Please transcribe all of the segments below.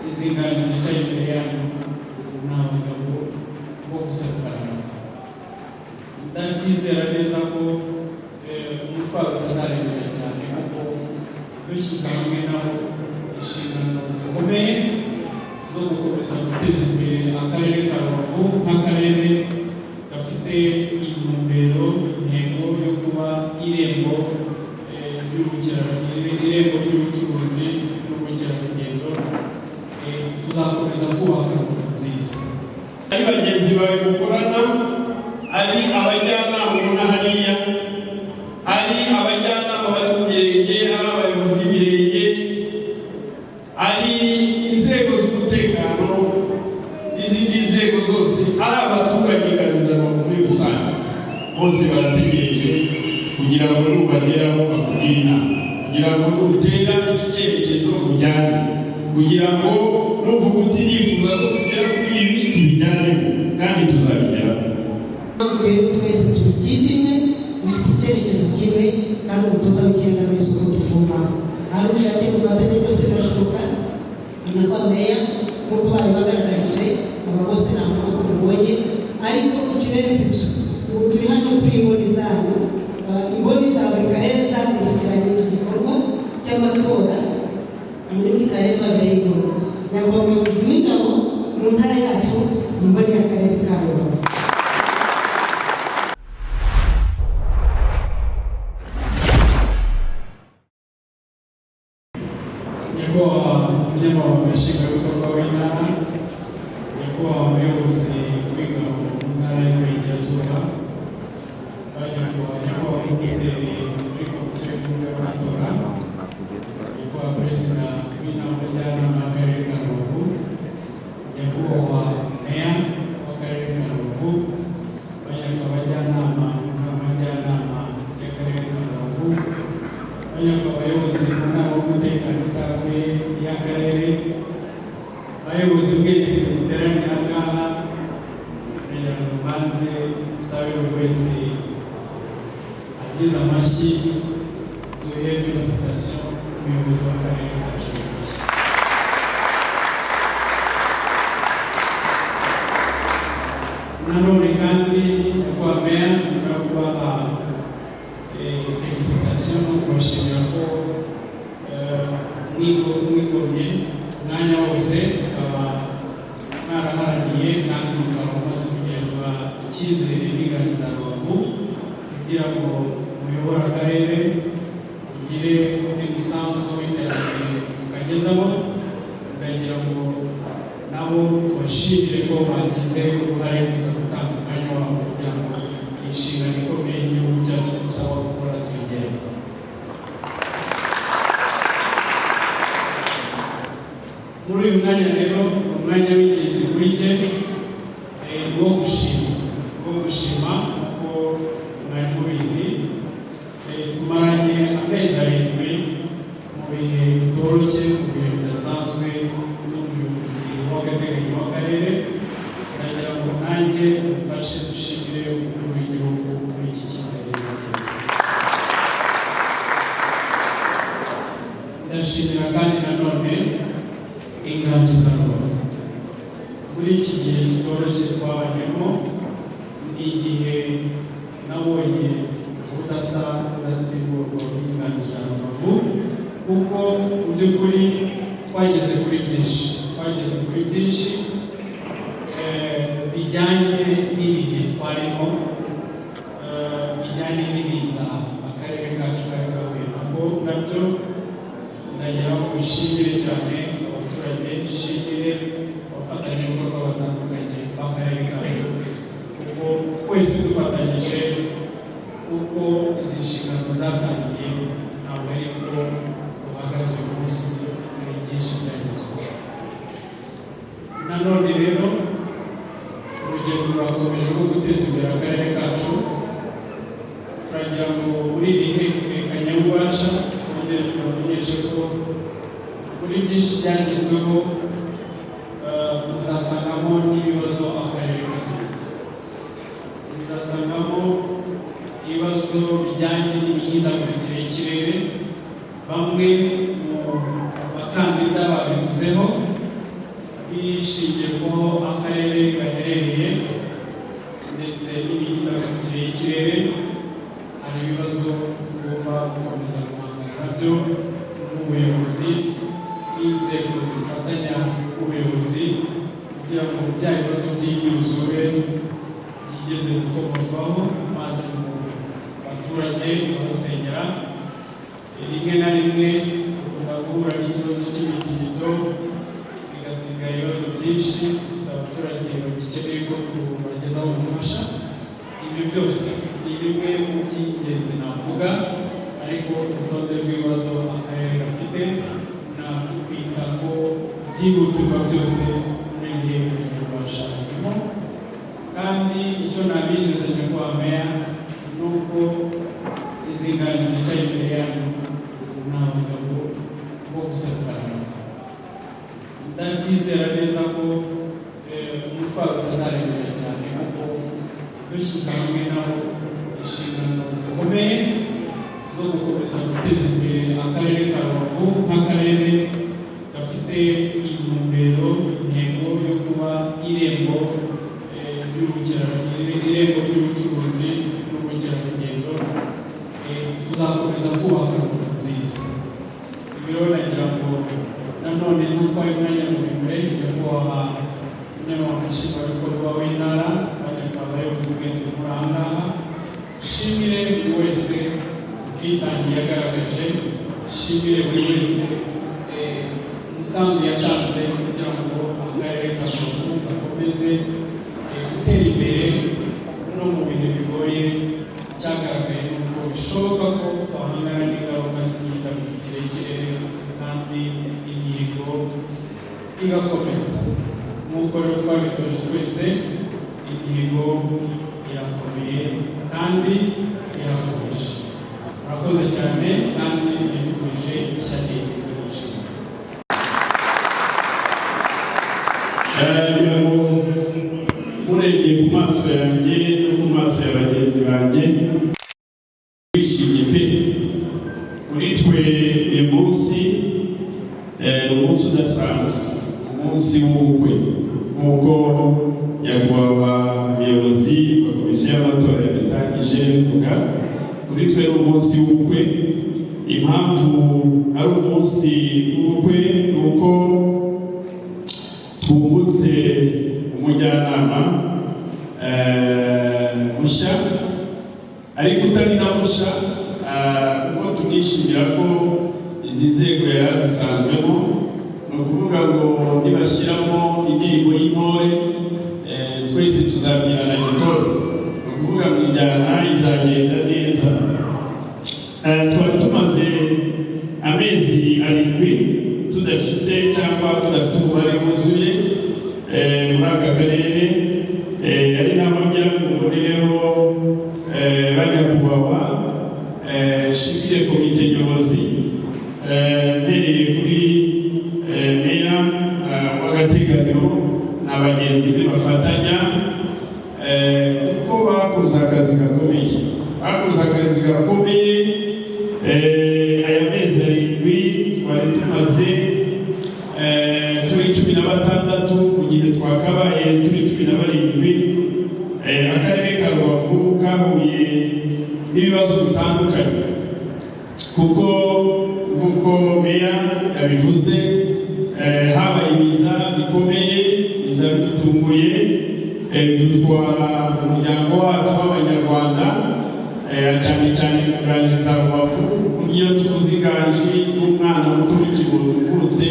izi ngari zicaye imbere yanyu ni abagabo bo gusekana. Ndabyizera neza ko umutwaro utazaremera cyane kuko dushyize hamwe nabo inshingano zikomeye zo gukomeza guteza imbere akarere ka Rubavu nk'akarere gafite intumbero intego yo kuba irembo ry'ubucuruzi n'ubukerarugendo. Tuzakomeza kubaka Rubavu nziza. Ari bagenzi bawe gukorana, ari abajyanama ubona hariya, ari abajyanama bari mu mirenge, ari abayobozi b'imirenge, ari inzego z'umutekano n'izindi nzego zose, ari abaturage bakizana muri rusange, bose barategereje kugira ngo nubageraho bakugire inama, kugira ngo nutera iki cyerekezo ujyane, kugira ngo nuvuga uti nifuza ko tugera kuri ibi tubijyaneho kandi tuzabigeraho. Twese tugimwe dufite icyerekezo kimwe kandi umutoza w'ikirenga wese uko tuvuma ari ushaka gufatanya byose birashoboka. Nyakwa meya nk'uko bari bagaragarije aba bose nta muntu tubonye, ariko ikirenze ibyo ubu turi hano turi imboni zanyu, imboni za buri karere zakurikiranye iki gikorwa cy'amatora muri buri karere babereye imboni. Nyakwa umuyobozi w'ingabo mu ntara yacu ni imboni y'akarere ka Rubavu. Nyakubahwa Nshingwabikorwa w'intara, nyakubahwa umuyobozi w'ingabo mu ntara y'Iburengerazuba, nyakubahwa komiseri muri komisiyo y'igihugu y'amatora, nyakubahwa perezida w'inama njyanama y'akarere ka Rubavu, nyakubahwa meya w'akarere ka Rubavu, nyakubahwa abajyanama n'inama njyanama y'akarere ka Rubavu, nyakubahwa abayobozi mu nama y'umutekano itaguye y'akarere, abayobozi mwese muteraniye aha ngaha, kugira ngo banze usabe buri wese agize amashyi duhe felicitation umuyobozi w'akarere kacu. Nanone kandi nyakubahwa meya nyuma yo kubaha felicitation no kubashimira ko mwigomye umwanya wose ukaba mwaraharaniye kandi mukaba mumaze kugirirwa icyizere n'ingabo za Rubavu kugira ngo muyobore akarere ugire undi musanzu w'iterambere ukagezaho, ukagira ngo nabo tubashimire ko bagize uruhare rwiza gutanga umwanya wabo kugira ngo inshingano ikomeye igihugu cyacu dusaba gukora tuyigereho. Muri uyu mwanya rero umwanya w'ingenzi kuri jye ni uwo gushima kuko mwari mubizi tumaranye amezi 7 mu bihe bitoroshye, mu bihe bidasanzwe n'umuyobozi w'agateganyo w'akarere. Ndagira ngo nanjye mfashe dushimire umukuru w'igihugu kuri iki cyizere. Ndashimira kandi nanone ingagi za Rubavu muri iki gihe kitoroshye twabanyemo. Ni igihe nabonye ubudasa budatsimburwa bw'ingagi za Rubavu, kuko mu by'ukuri twageze kuri byinshi bijyanye n'ibihe twarimo, bijyanye n'ibiza akarere kacu kari gahuye nabyo. Ndagira ngo ushimire cyane abaturage, nshimire abafatanyabikorwa batandukanye b'akarere kacu, kuko twese dufatanyije kuko izi nshingano zatangiye ntabwo ari ko uhagaze uyu munsi, hari byinshi byagezweho. Nanone rero urugendo rurakomeje rwo guteza imbere akarere kacu. Turagira ngo muri ibihe kanyabubasha twongere tubamenyeshe ko muri byinshi byagezweho muzasangamo n'ibibazo akarere kadufite, muzasangamo ibibazo bijyanye n'imihindagurikire y'ikirere. Bamwe mu bakandida babivuzeho, bishingiye ko akarere gaherereye ndetse n'imihindagurikire y'ikirere. Hari ibibazo tugomba gukomeza guhangana nabyo n'ubuyobozi n'inzego zifatanya ubuyobozi kugira ngo bya bibazo by'imyuzure byigeze gukomozwaho amazi mu baturage babasenyera. Rimwe na rimwe dukunda guhura n'ikibazo cy'imitingito bigasiga ibibazo byinshi, dufite abaturage bagikeneye ko tubagezaho ubufasha. Ibyo byose ni bimwe mu by'ingenzi navuga, ariko urutonde rw'ibibazo akarere gafite ntabwo kwita ko byihutirwa byose muri ibihe kubasha birimo. Kandi icyo nabizezanye kwa meya ni uko izi ngari zicaye imbere yanyu ni abagabo bo gusakara. Ndabyizera neza ko umutwaro utazaremera cyane, kuko dushyize hamwe nabo inshingano zikomeye zo gukomeza guteza imbere akarere ka Rubavu nk'akarere gafite intumbero, intego yo kuba irembo ry'ubucuruzi n'ubukerarugendo. Tuzakomeza kubaka ingufu nziza. Ibi rero nagira ngo nanone ntutwaye umwanya muremure nyakubahwa umunyamabanga nshingwabikorwa w'intara, abayobozi mwese muri aha ngaha, nshimire buri wese ubwitange yagaragaje, nshimire buri wese umusanzu yatanze kugira ngo akarere ka Rubavu gakomeze gutera imbere no mu bihe bigoye. Cyagaragaye nuko bishoboka ko twahangana n'ingaruka z'imihindagurikire y'ikirere kandi imihigo igakomeza. Nk'uko rero twabitoje twese, imihigo irakomeye kandi irakomeje. Murakoze cyane kandi nifurije ishyaka ry'umushinga. Urebye ku maso yanjye no ku maso ya bagenzi banjye bishimye pe. Kuri twe uyu munsi ni umunsi udasanzwe, umunsi w'ubukwe nk'uko nyakubahwa umuyobozi wa komisiyo y'amatora yabitangije bivuga. Kuri twe ni umunsi w'ubukwe. Impamvu ari umunsi w'ubukwe ni uko twungutse umujyanama mushya, ariko utari na mushya, kuko tunishimira ko izi nzego yari zisanzwemo. Ni ukuvuga ngo nibashyiramo indirimbo y'intore twese tuzabyinana gitoro. Ni ukuvuga ngo injyana izagenda neza. Twari tumaze amezi 7 tudashyitse cyangwa tudafite umubare wuzuye muri aka karere. Ari n'ababwira ngo rero banyakubahwa, nshimire komite nyobozi mbereye kuri meya w'agateganyo na bagenzi be bafatanya, kuko bakoze akazi gakomeye. Aya mezi 7 twari tumaze turi 16 mu gihe twakabaye turi 17. Akarere ka Rubavu kahuye n'ibibazo bitandukanye, kuko nk'uko meya yabivuze, habaye ibiza bikomeye, biza bidutunguye, bidutwara umuryango wacu w'Abanyarwanda, cyane cyane mu nganji za Rubavu. Iyo tuvuze inganji n'umwana muto w'ikibondo uvutse,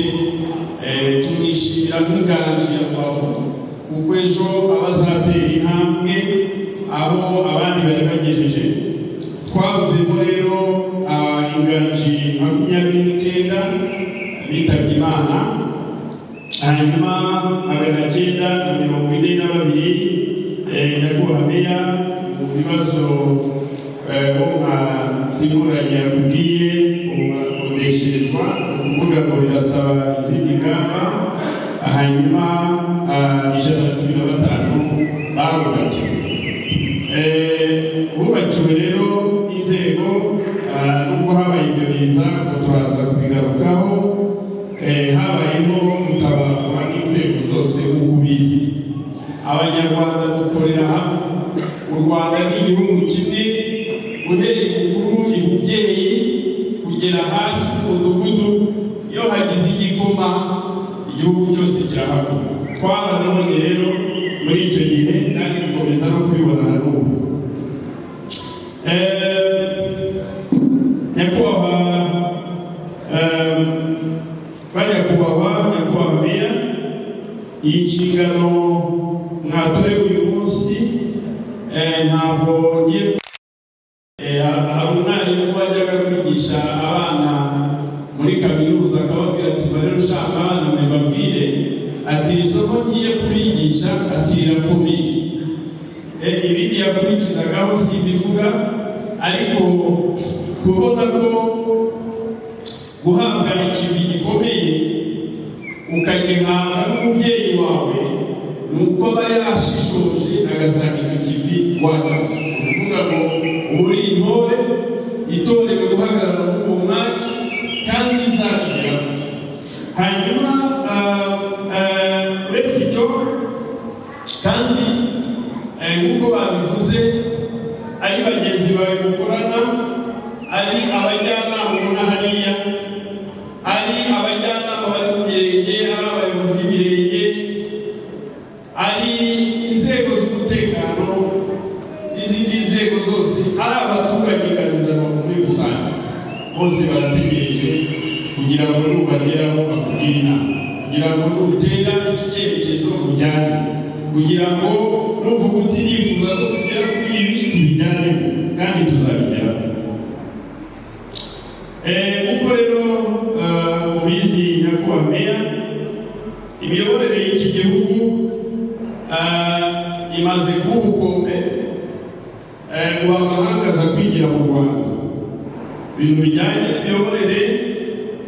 tunishimira nk'inganji ya Rubavu, kuko ejo abazatera intambwe aho abandi bari bagejeje. Twavuzemo rero inganji 29 bitabye Imana, hanyuma 942 nyakubahwa meya mu bibazo nsimburanye yakubwiye bakodesherezwa, ukuvuga ngo birasaba izindi ngamba. Hanyuma 115 barubakiwe. Bubakiwe rero inzego, nubwo habaye ibyo biza ngo turaza kubigarukaho, habayeho gutabarwa n'inzego zose. abanyarwanda dukorera hamwe. U Rwanda ni igihugu kimwe, uhereye mukuru umubyeyi kugera hasi mu mudugudu. Iyo hagize igikoma igihugu cyose kirahaguruka. Twarabonye rero muri icyo gihe kandi dukomeza no kubibona na n'ubu. nyakubahwa meya, iyi nshingano mwatorewe uyu munsi ntabwo ngiye hari umwarimu wajyaga kwigisha abana muri kaminuza akababwira ati rero ushaka abana mbabwire ati isomo ngiye kubigisha ati rirakomeye. Ibindi yakurikizagaho simbivuga, ariko kubona ko guhabwa ikintu gikomeye ukagihabwa n'umubyeyi wawe nuko aba yashishoje agasanga icyo kivi wacu. Ukuvuga ngo uri intore itorewe guhagarara muri uwo mwanya kandi izabigeraho. Hanyuma uretse icyo kandi nk'uko babivuze, ari bagenzi bawe mukorana, ari abajyanama ubona hariya, ari abajyanama bari mu mirenge, ari abayobozi b'imirenge, ari inzego z'umutekano n'izindi nzego zose, ari abaturage bakizana muri rusange, bose barategereje kugira ngo nubageraho bakugire inama, kugira ngo nutera iki cyerekezo ujyane, kugira ngo nuvuga uti nifuza ko tugera kuri ibi tubijyaneho kandi tuzabigeraho. Uko rero ubizi nyakubahwa meya, imiyoborere y'iki gihugu imaze kuba ubukombe. Ubu amahanga aza kwigira mu Rwanda ibintu bijyanye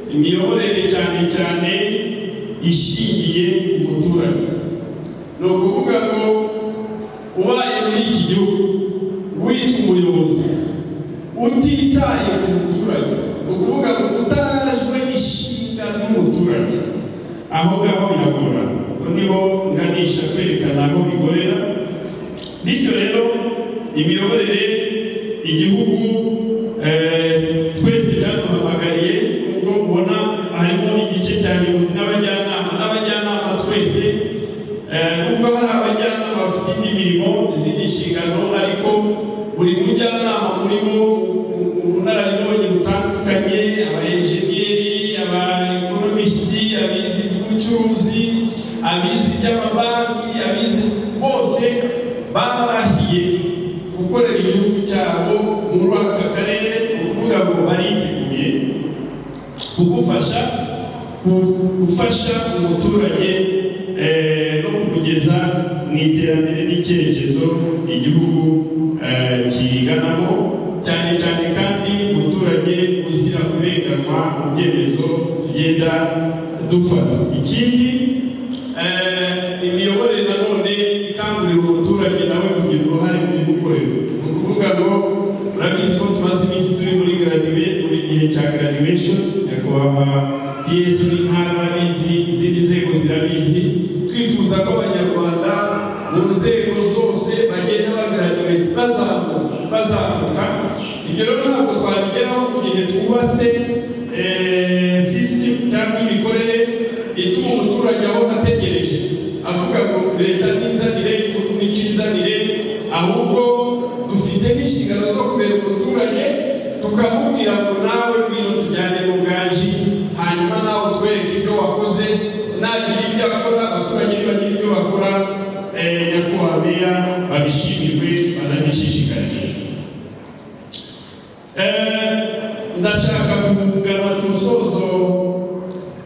n'imiyoborere cyane cyane ishingiye ku muturage. Ni ukuvuga ngo ubaye muri iki gihugu witwa umuyobozi utitaye ku muturage, ni ukuvuga ngo utarajwe n'ishinga n'umuturage, aho ngaho biragora. Niho nganisha kwerekana aho bigorera. Bityo rero imiyoborere igihugu twese cyaduhamagariye, ubwo ubona harimo igice cya nyobozi n'abajyanama twese, nubwo hari abajyanama bafite indi mirimo, izindi nshingano, ariko buri mujyanama muri bo ubunararibonye butandukanye, aba-enjeniyeri, aba-ekonomisiti, abizi iby'ubucuruzi, abizi iby'amabanki, abizi bose barahiye gukorera igihugu cyabo muri aka karere. Ukuvuga ngo bariteguye gufasha umuturage no kumugeza mu iterambere n'icyerekezo igihugu kiganamo, cyane cyane kandi umuturage uzira kurenganwa mu byemezo tugenda dufata. Ikindi, imiyoborere nanone ikangurira umuturage nawe kugira uruhare mu bimukorerwa. Ni ukuvuga ngo urabizi ko tumaze iminsi turi muri gihe cya graduation, nyakubahwa PS w'intara arabizi, izindi nzego zirabizi. Twifuza ko abanyarwanda mu nzego zose bagenda bagraduate bazamuka. Ibyo rero ntabwo twabigeraho mu gihe twubatse system cyangwa imikorere ituma umuturage aho ategereje avuga ngo leta n'inzanire igihugu n'ikizanire, ahubwo dufite n'inshingano zo kurera umuturage tukamubwira ngo nawe ngwino tujyane mu ngaji, hanyuma nawe utwereke ibyo wakoze, nagira ibyo akora abaturage nibagira ibyo bakora. Nyakubahwa meya, babishimirwe banabishishikarije. Ndashaka kugana ku musozo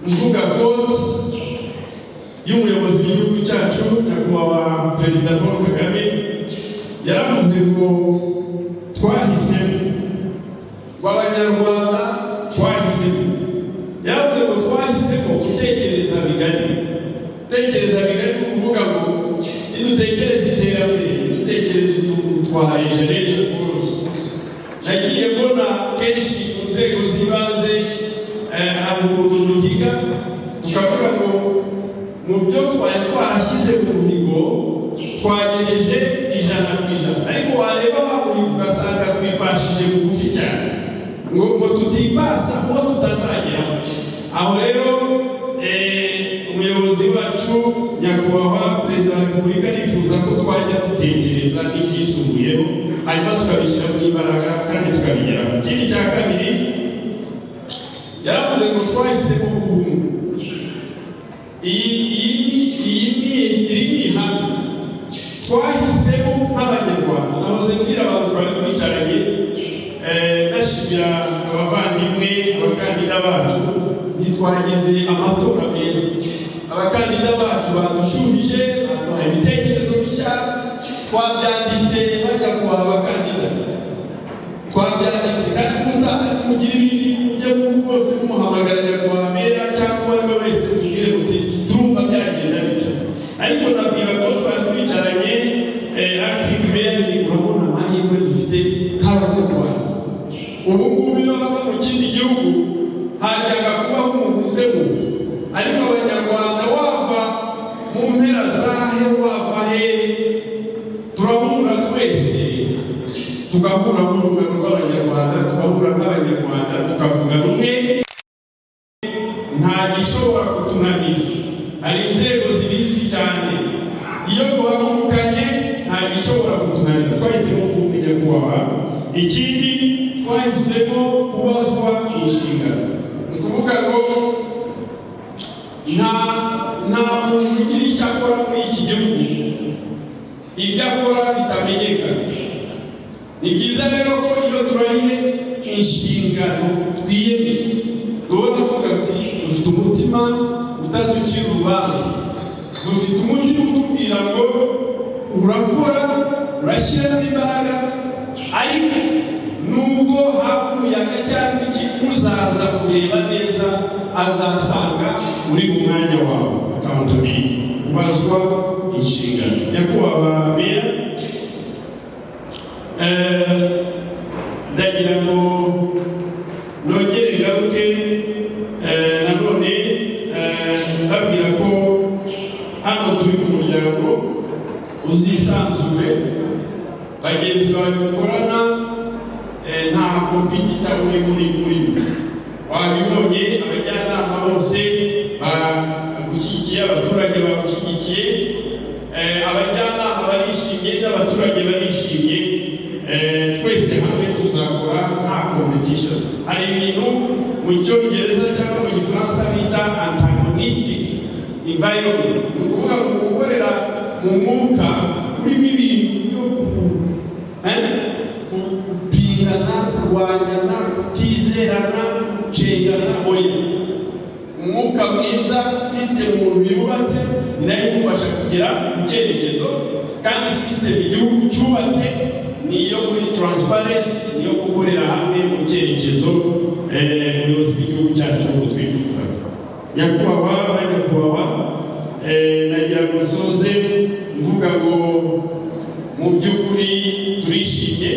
mvuga koti y'umuyobozi w'igihugu cyacu nyakubahwa Perezida Paul Kagame. Yaravuze ngo twahisemo, abanyarwanda twahisemo. Yaravuze ngo twahisemo gutekereza bigari. Gutekereza bigari ni ukuvuga ngo nidutekereza iterambere, nidutekereza ukuntu twarejereje koroshye. Nagiye mbona kenshi mu nzego z'ibanze hari ukuntu duhiga tukavuga ngo mu byo twari twarashyize ku mihigo twagejeje 100%, ariko wareba wamuhiga ugasanga twipashije bugufi cyane ngo tutipasa uwo tutazagera. Aho rero umuyobozi wacu nyakubahwa perezida wa repubulika yifuza ko twajya gutekereza n'ibyisumbuyeho, hanyuma tukabishyira mu imbaraga kandi tukabigeraho. Ikindi cya kabiri, yaravuze ngo twahisemo kubunga. Iyi ni ihame twahisemo nk'abanyarwanda. Nahoze mbwira abantu twari twicaranye, ndashimira abavandimwe abakandida bacu, ntitwagize amatora meza. Abakandida bacu badushuhije, baduha ibitekerezo bishya, twabyanditse bajya kubaha abakandida, twabyanditse kandi mugira ibindi ujya rwose kumuhamagara nyakubahwa Meya cyangwa uwo ari we wese mubwire muti turumva byagenda bityo. Ariko nabwira ko twari twicaranye active mayor, urabona amahirwe dufite nk'abanyarwanda. Ubu ngubu iyo haba mu kindi gihugu hajyaga kubaho umuntu usemu, ariko abanyarwanda wava mu mpera zahe wava hehe turahura twese, tugahura mu rungano rw'abanyarwanda, tugahura nk'abanyarwanda tukavuga rumwe, nta gishobora kutunanira. Hari inzego zibizi cyane, iyo duhagurukanye nta gishobora kutunanira. Twahisemo kumenya kubaha. Ikindi twahisemo kubazwa inshingano, ni ukuvuga ngo nta muntu ugira icyo akora muri iki gihugu ibyo akora bitamenyekana. Ni byiza rero ko iyo turahiye inshingano twiyemeje, duhora tuvuga ati dufite umutima utaducira urubanza, dufite umutima utubwira ngo urakora, urashyiramo imbaraga, ariko nubwo haba umuyaga cyangwa iki, uzaza kureba neza azasanga uri mu mwanya wawe. Accountability, kubazwa inshingano. Nyakubahwa Meya, ndagira ngo nongere ngaruke nanone ndabwira ko hano turi mu muryango uzisanzure, bagenzi bawe mukorana, nta kompitita uri muri wabibonye. Abajyanama bose bagushyigikiye, abaturage bagushyigikiye, abajyanama barishimye n'abaturage barishimye. Twese hamwe tuzakora nta competition. Hari ibintu mu cyongereza cyangwa mu gifaransa bita antagonistic environment, ni ukuvuga ngo gukorera mu mwuka urimo ibintu byo kupingana, kurwanyana, kutizerana, gucengana. Oya, umwuka mwiza, system umuntu yubatse nayo igufasha kugera ku cyerekezo, kandi system igihugu cyubatse niyo muri transparency, niyo gukorera hamwe mu cyerekezo ubuyobozi bw'igihugu cyacu twifuza. Nyakubahwa banyakubahwa, nagira ngo nsoze mvuga ngo mu by'ukuri turishimye,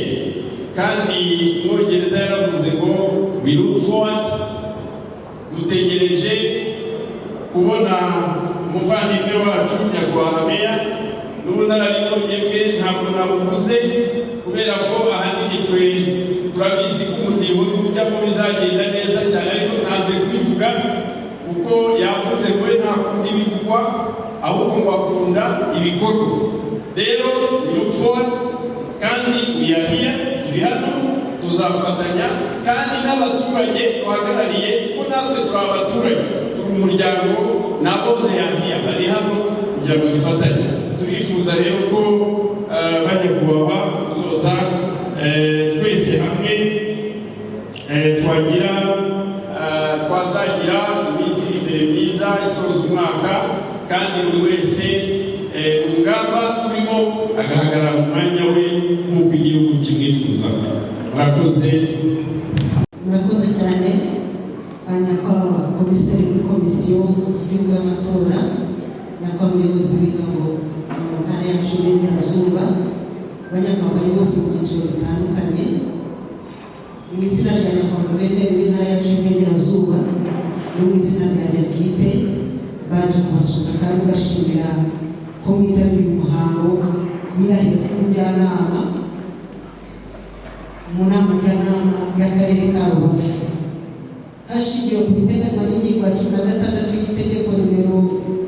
kandi Umwongereza yaravuze ngo we look forward, dutegereje kubona umuvandimwe wacu nyakubahwa Meya. N'ubunararibonye bwe ntabwo nabuvuze, kubera ko ahanini twe turabizi ko umudiho n'ujyamo bizagenda neza cyane, ariko ntanze kubivuga kuko yavuze ngo nta kundi bivugwa, ahubwo ngo akunda ibikorwa. Rero we look forward, kandi we are here, turi hano, tuzafatanya, kandi n'abaturage duhagarariye ko natwe turi abaturage, turi umuryango, nabo they bari hano kugira ngo dufatanye. Turifuza rero ko banyakubahwa soza twese hamwe twazagira iminsi imbere myiza isoza umwaka, kandi buri wese urugamba turimo agahagarara mu mwanya we nk'uko igihugu kimwifuza. Murakoze. Murakoze cyane nyakubahwa komiseri muri komisiyo y'igihugu y'amatora, nyakubahwa umuyobozi w'ingabo mu ntara yacu y'Iburengerazuba, banyakubahwa bose mu byiciro bitandukanye, mu izina rya nyakubahwa guverineri w'intara yacu y'Iburengerazuba no mu izina ryanjye bwite, baje kubasuhuza kandi bashimira ko mwitabiriye umuhango n'irahira ry'umujyanama mu nama njyanama y'akarere ka Rubavu hashingiwe ku biteganywa n'ingingo ya 16 y'itegeko nimero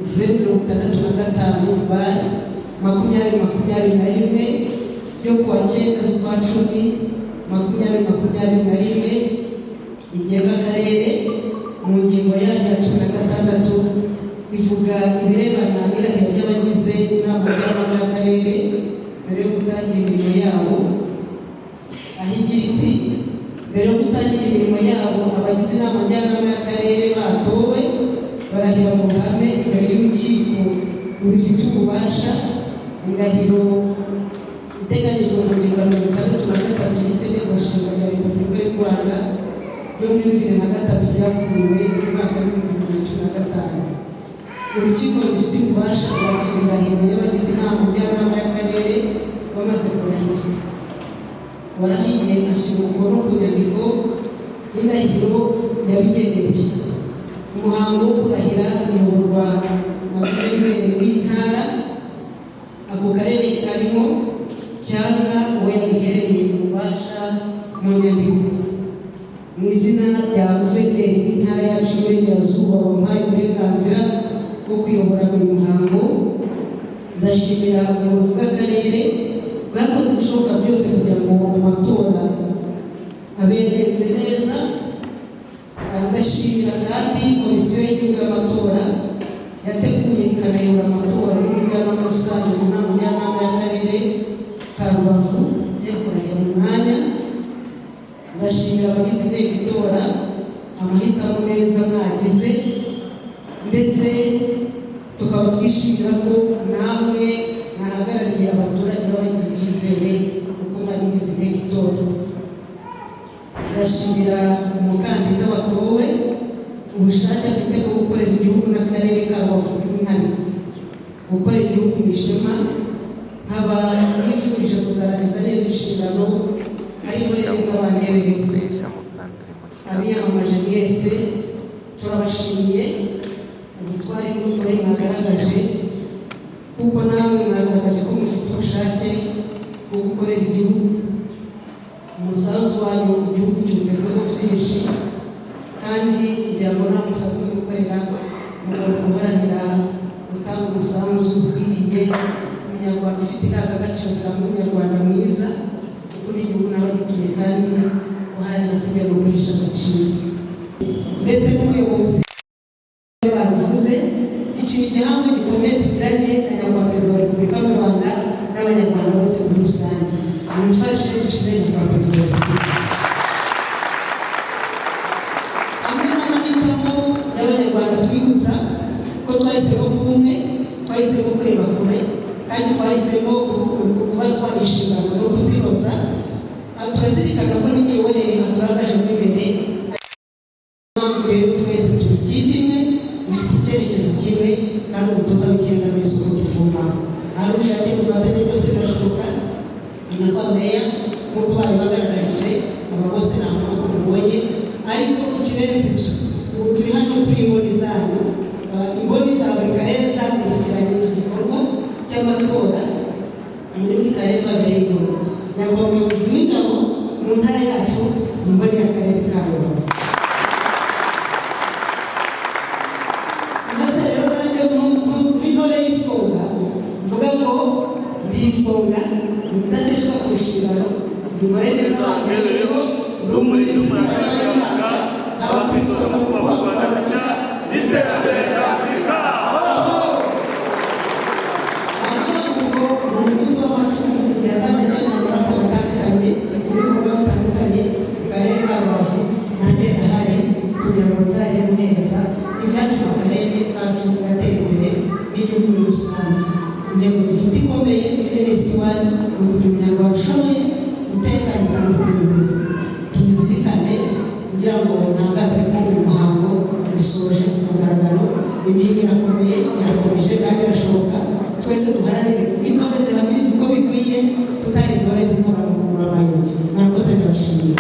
065/2021 ryo kuwa 9 z'ukwa 10/2021 igenga akarere mu ngingo yayo ya 16 ivuga ibirebana n'irahira ry'abagize inama njyanama y'akarere mbere yo gutangira imirimo yabo, aho igira iti mbere yo gutangira imirimo yabo abagize inama njyanama y'akarere batowe barahira mu ruhame imbere y'urukiko rubifite ububasha. Indahiro iteganyijwe mu ngingo ya 63 y'itegeko nshinga rya Repubulika y'u Rwanda ryo muri 2003 ryavuguruwe mu mwaka wa 2015. Urukiko rufite ububasha bwakira indahiro y'abagize inama njyanama y'akarere bamaze kurahira. Warahiye ashyira umukono ku nyandiko y'indahiro yabigenewe. Umuhango wo kurahira uyoborwa na guverineri w'intara ako karere karimo cyangwa we biherereye ububasha mu nyandiko. Mu izina rya guverineri w'intara yacu y'Iburengerazuba wamuhaye uburenganzira bwo kuyobora uyu muhango, ndashimira ubuyobozi bw'akarere bwakoze ibishoboka byose kugira ngo amatora abe yagenze neza. Ndashimira kandi komisiyo y'igihugu y'amatora yateguye ikanayobora amatora y'umujyanama rusange mu nama njyanama y'akarere ka Rubavu yo kurahira mu mwanya. Ndashimira abagize inteko itora amahitamo meza mwagize, ndetse tukaba twishimira ko namwe mwahagarariye abaturage babagira icyizere kuko mwabigize inteko itora. Ndashimira umukandida watowe ubushake afite bwo gukorera igihugu n'akarere ka Rubavu by'umwihariko, gukorera igihugu mu ishema. Nkaba nifurije kuzarangiza neza inshingano ariko neza abanyerewe. Abiyamamaje mwese turabashimiye ubutwari n'ubutore mwagaragaje, kuko nawe mwagaragaje ko mufite ubushake bwo gukorera igihugu. Umusanzu wanyu igihugu kiwutezeho byinshi, kandi ngira ngo nta musanzu gukorera mugomba guharanira gutanga umusanzu ukwiriye. Umunyarwanda ufite indangagaciro ziranga umunyarwanda mwiza ukuri igihugu n'abagituye, kandi uharanira kugira ngo guhesha agaciro. Ndetse n'ubuyobozi bavuze ikintu gihamwe gikomeye tugiranye na nyakubahwa perezida wa Repubulika y'u Rwanda n'abanyarwanda bose muri rusange. Mumfashe dushire nyakubahwa perezida wa Repubulika. Amwe n'amahitamo y'abanyarwanda twibutsa ko twahisemo kuba umwe, twahisemo kureba kure, kandi twahisemo kubazwa inshingano no kuzinoza. Turazirikana ko n'imiyoborere aturangajemo imbere. Impamvu rero twese turi ikipe imwe, dufite icyerekezo kimwe, kandi umutoza w'ikirenga wese uko tuvuma ari ubushake dufatanye byose birashoboka. Nyakubahwa meya nk'uko babibagaragaje, aba bose nta muntu mubonye, ariko ikirenze ibyo ubu turi hano turi imboni zanyu, imboni za buri karere zakurikiranye iki gikorwa cy'amatora muri buri karere babereye imboni. Nyakubahwa umuyobozi w'ingabo mu ntara yacu ni imboni y'akarere ka Rubavu. Maze rero nanjye nk'intore y'isonga mvuga ngo ndi isonga, ni indateshwa ku nshingano, dukore neza abantu rero n'umurimo w'abanyarwanda aba ku isonga mu Rwanda n'iterambere rya Afurika. Umuvuzi w'amacumu igihe azajya akenera amagambo atandukanye n'ibikorwa bitandukanye mu karere ka Rubavu, nanjye ndahari kugira ngo nzajye muhereza ibyatuma akarere kacu gatera imbere n'igihugu muri rusange. Intego dufite ikomeye muri RST1 ni ukugira umunyarwanda ushoboye gutekanye kandi utera imbere. Tubizirikane kugira ngo ntangaze ko uyu muhango usoje ku mugaragaro. Imihigo irakomeje kandi irashoboka. Twese duharanire kuba intore zihamiriza uko bikwiye, tutari intore zikora mu kugura amayugi. Murakoze, ndabashimiye.